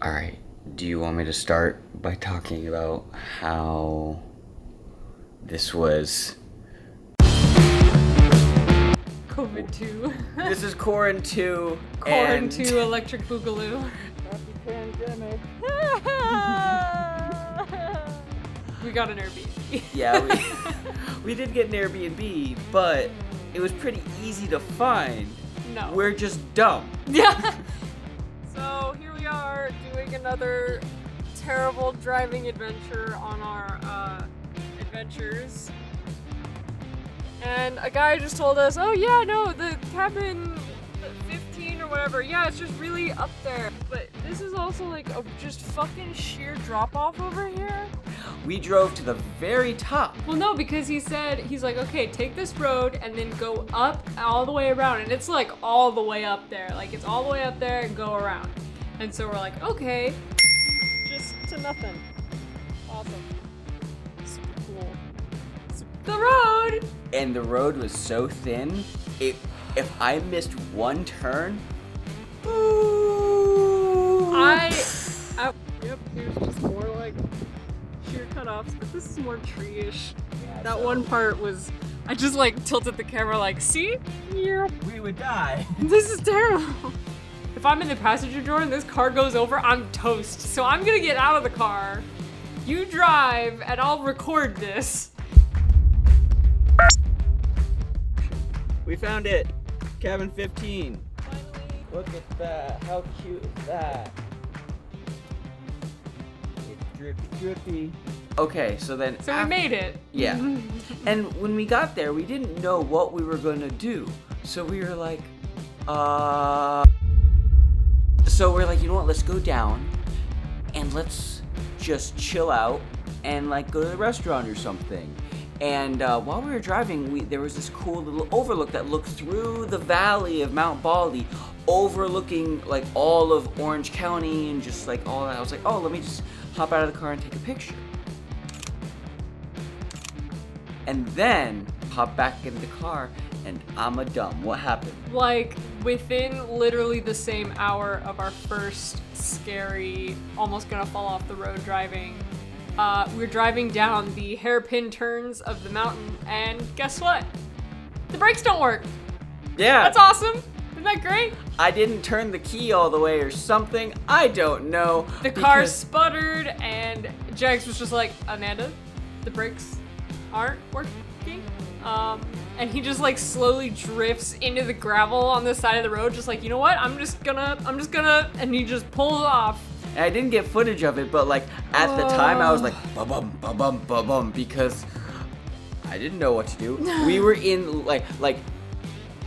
All right. Do you want me to start by talking about how this was? COVID 2. This is Corin 2. Corin 2 Electric Boogaloo. Happy pandemic. We got an Airbnb. Yeah, we did get an Airbnb, but it was pretty easy to find. No. We're just dumb. Yeah. So here we are doing another terrible driving adventure on our adventures. And a guy just told us, oh yeah, no, the cabin 15 or whatever, yeah, it's just really up there. But this is also like a just fucking sheer drop off over here. We drove to the very top. Well, no, because he's like, okay, take this road and then go up all the way around. And it's like all the way up there. Like it's all the way up there and go around. And so we're like, okay, just to nothing. Awesome. Super cool. The road! And the road was so thin, if I missed one turn, ooh. Yep, here's just more like sheer cutoffs, but this is more tree-ish. Yeah, that so one part was, I just like tilted the camera like, see? Yep. we would die. This is terrible. If I'm in the passenger door and this car goes over, I'm toast. So I'm gonna get out of the car. You drive and I'll record this. We found it. Cabin 15. Finally. Look at that. How cute is that? It's drippy, drippy. Okay, so then. So we made it. Yeah. And when we got there, we didn't know what we were gonna do. So we were like, So we're like, you know what? Let's go down and let's just chill out and like go to the restaurant or something. And while we were driving, there was this cool little overlook that looked through the valley of Mount Baldy, overlooking like all of Orange County and just like all that. I was like, oh, let me just hop out of the car and take a picture. And then hop back in the car, and I'm a dumb. What happened? Like within literally the same hour of our first scary, almost gonna fall off the road driving, we're driving down the hairpin turns of the mountain, and guess what? The brakes don't work. Yeah. That's awesome. Isn't that great? I didn't turn the key all the way or something. I don't know. The car sputtered, and Jags was just like, Amanda, the brakes aren't working. And he just like slowly drifts into the gravel on the side of the road, just like, you know what? I'm just gonna, and he just pulls off. And I didn't get footage of it, but like at the time I was like ba-bum, ba-bum, ba-bum, because I didn't know what to do. We were in like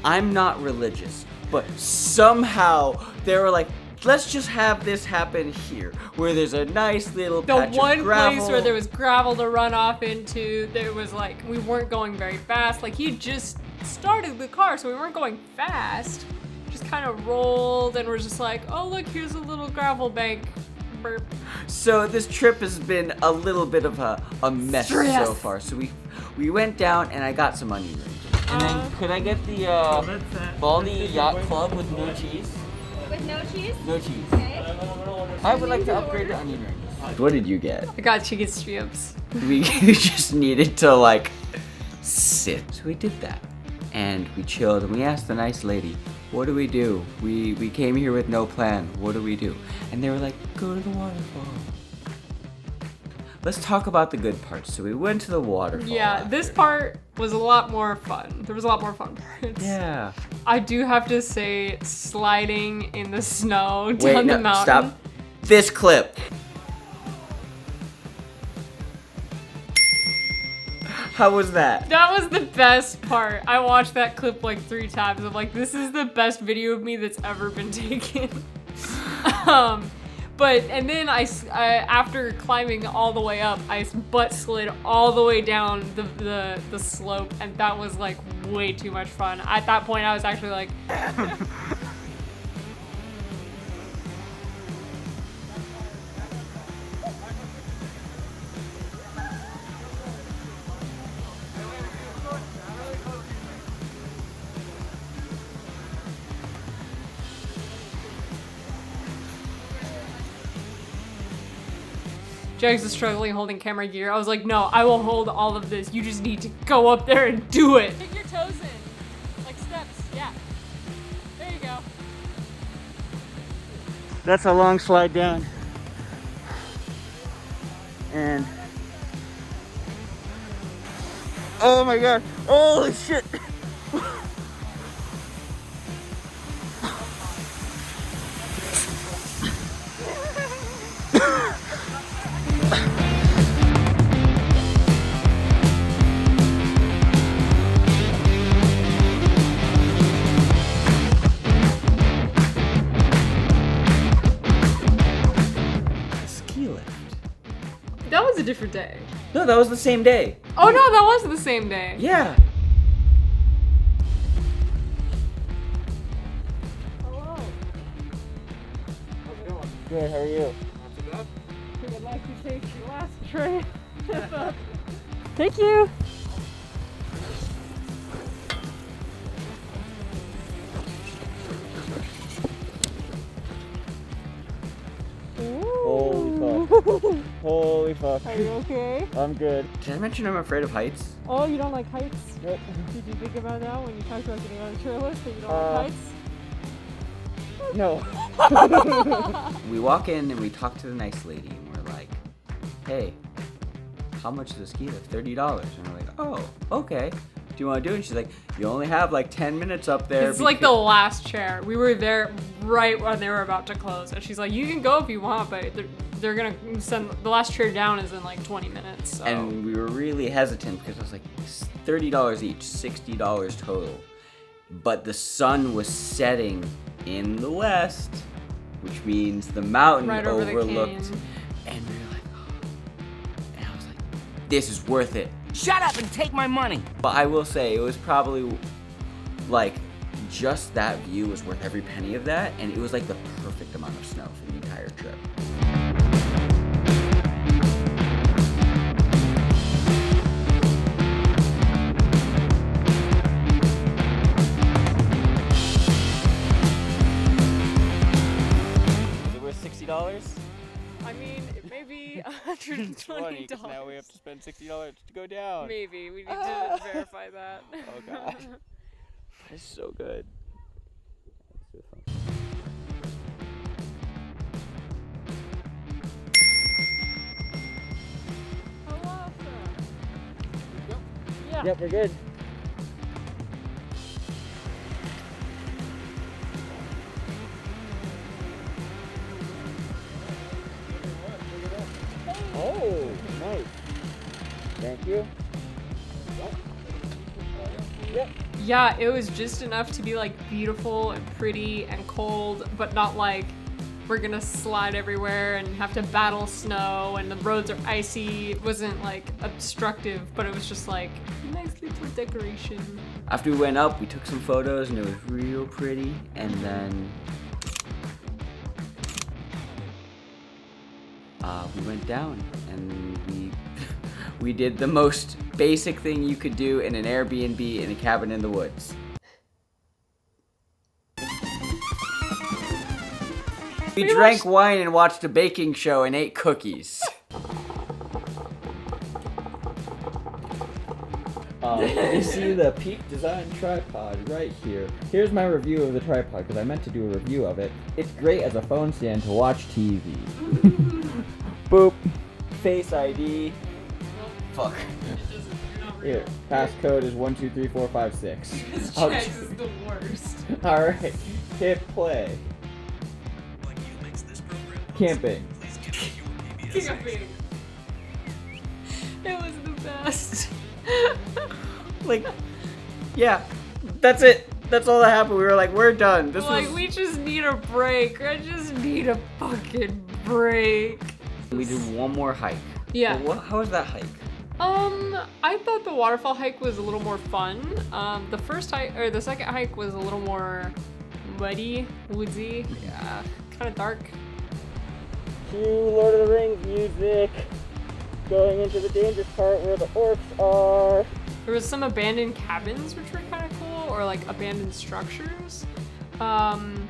I'm not religious, but somehow they were like, let's just have this happen here, where there's a nice little patch of gravel. The one place where there was gravel to run off into, there was like, we weren't going very fast. Like he just started the car, so we weren't going fast. Just kind of rolled, and we're just like, oh look, here's a little gravel bank. Burp. So this trip has been a little bit of a mess Stress. so far. So we went down, and I got some onion rings. And then could I get the Baldy Yacht Club with no cheese? With no cheese? No cheese. Okay. I would like to upgrade the onion rings. What did you get? I got chicken strips. We just needed to like sit. So we did that. And we chilled, and we asked the nice lady, what do we do? We came here with no plan. What do we do? And they were like, go to the waterfall. Let's talk about the good parts. So we went to the waterfall. Yeah, after. this part was a lot more fun. There was a lot more fun parts. Yeah. I do have to say, sliding in the snow Wait, down no, the mountain. stop. This clip. How was that? That was the best part. I watched that clip like 3 times. I'm like, this is the best video of me that's ever been taken. And then I after climbing all the way up, I butt slid all the way down the slope, and that was like way too much fun. At that point, I was actually like, Jags is struggling holding camera gear. I was like, no, I will hold all of this. You just need to go up there and do it. Take your toes in, like steps, yeah. There you go. That's a long slide down. And oh my god, holy shit. Ski lift. That was a different day. No, that was the same day. Oh no, that was the same day. Yeah. Hello. How's it going? Good, how are you? Not too bad. We would like to take your last train. Thank you. Holy fuck. Holy fuck. Are you okay? I'm good. Did I mention I'm afraid of heights? Oh, you don't like heights? Nope. Did you think about that when you talked about getting on a chair list that you don't like heights? No. We walk in and we talk to the nice lady and we're like, hey, how much is the ski lift? $30. And we're like, oh, okay. Do you want to do it? And she's like, you only have like 10 minutes up there. It's like the last chair. We were there right when they were about to close. And she's like, you can go if you want, but they're going to send the last chair down is in like 20 minutes. So. And we were really hesitant because I was like, $30 each, $60 total. But the sun was setting in the west, which means the mountain right over overlooked. the cane. And we were like, oh. And I was like, this is worth it. Shut up and take my money. But I will say, it was probably like just that view was worth every penny of that. And it was like the perfect amount of snow for the entire trip. Is it worth $60? I mean, it may be $120. Now we have to spend $60 to go down. Maybe. We need to verify that. Oh god. It's so good. It's so fun. Hello, sir. Yeah. Yep, we're good. Oh, nice. Thank you. Yep. Yeah, it was just enough to be like beautiful and pretty and cold, but not like we're gonna slide everywhere and have to battle snow and the roads are icy. It wasn't like obstructive, but it was just like nice little decoration. After we went up, we took some photos and it was real pretty. And then we went down and we did the most basic thing you could do in an Airbnb in a cabin in the woods. We drank wine and watched a baking show and ate cookies. You see the Peak Design tripod right here. Here's my review of the tripod because I meant to do a review of it. It's great as a phone stand to watch TV. Boop. Face ID. Fuck. Here, passcode is 123456. This Jags is the worst. Alright, hit play. Camping. Camping. It was the best. Like, yeah, that's it. That's all that happened. We were like, we're done. This Like, was... we just need a break. I just need a fucking break. We did one more hike. Yeah. Well, how was that hike? I thought the waterfall hike was a little more fun. The first hike, or the second hike was a little more muddy, woodsy, yeah, kind of dark. Cue Lord of the Rings music. Going into the dangerous part where the orcs are. There was some abandoned cabins, which were kind of cool, or like abandoned structures. And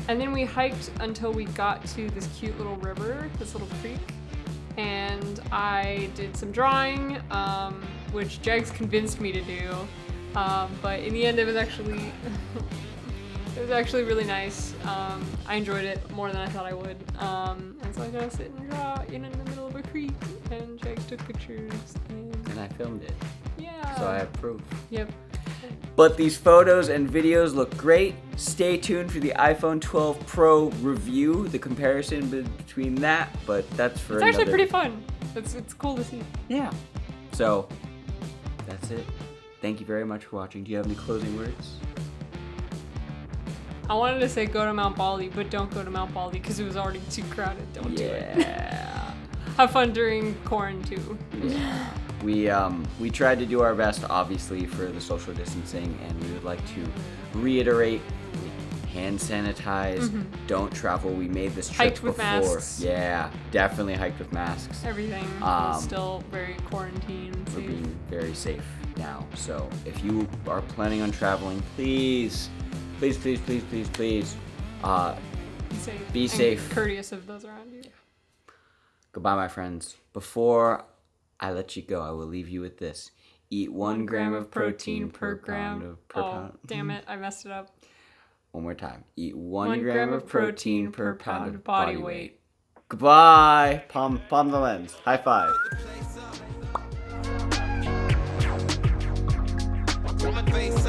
then we hiked until we got to this cute little river, this little creek. and I did some drawing, which Jags convinced me to do. But in the end, it was actually really nice. I enjoyed it more than I thought I would. And so I got to sit and draw in the middle of a creek, and Jags took pictures. And I filmed it. Yeah. So I have proof. Yep. But these photos and videos look great. Stay tuned for the iPhone 12 Pro review, the comparison between that, but that's for It's actually pretty fun. It's cool to see. Yeah. So, that's it. Thank you very much for watching. Do you have any closing words? I wanted to say go to Mount Baldy, but don't go to Mount Baldy because it was already too crowded. Don't do it. Yeah. Have fun during quarantine too. Yeah. We tried to do our best, obviously, for the social distancing, and we would like to reiterate: hand sanitize, don't travel. We made this trip Hiked with before. masks. Yeah, definitely hiked with masks. Everything is still very quarantine We're safe. being very safe now. So if you are planning on traveling, please, please, please, please, please, please, Safe. be and safe. Courteous of those around you. Goodbye, my friends. Before I let you go, I will leave you with this. Eat 1 gram of protein per pound of pound. Damn it, I messed it up. One more time. Eat 1 gram of protein per pound of body weight. Goodbye. Palm the lens. High five. From my face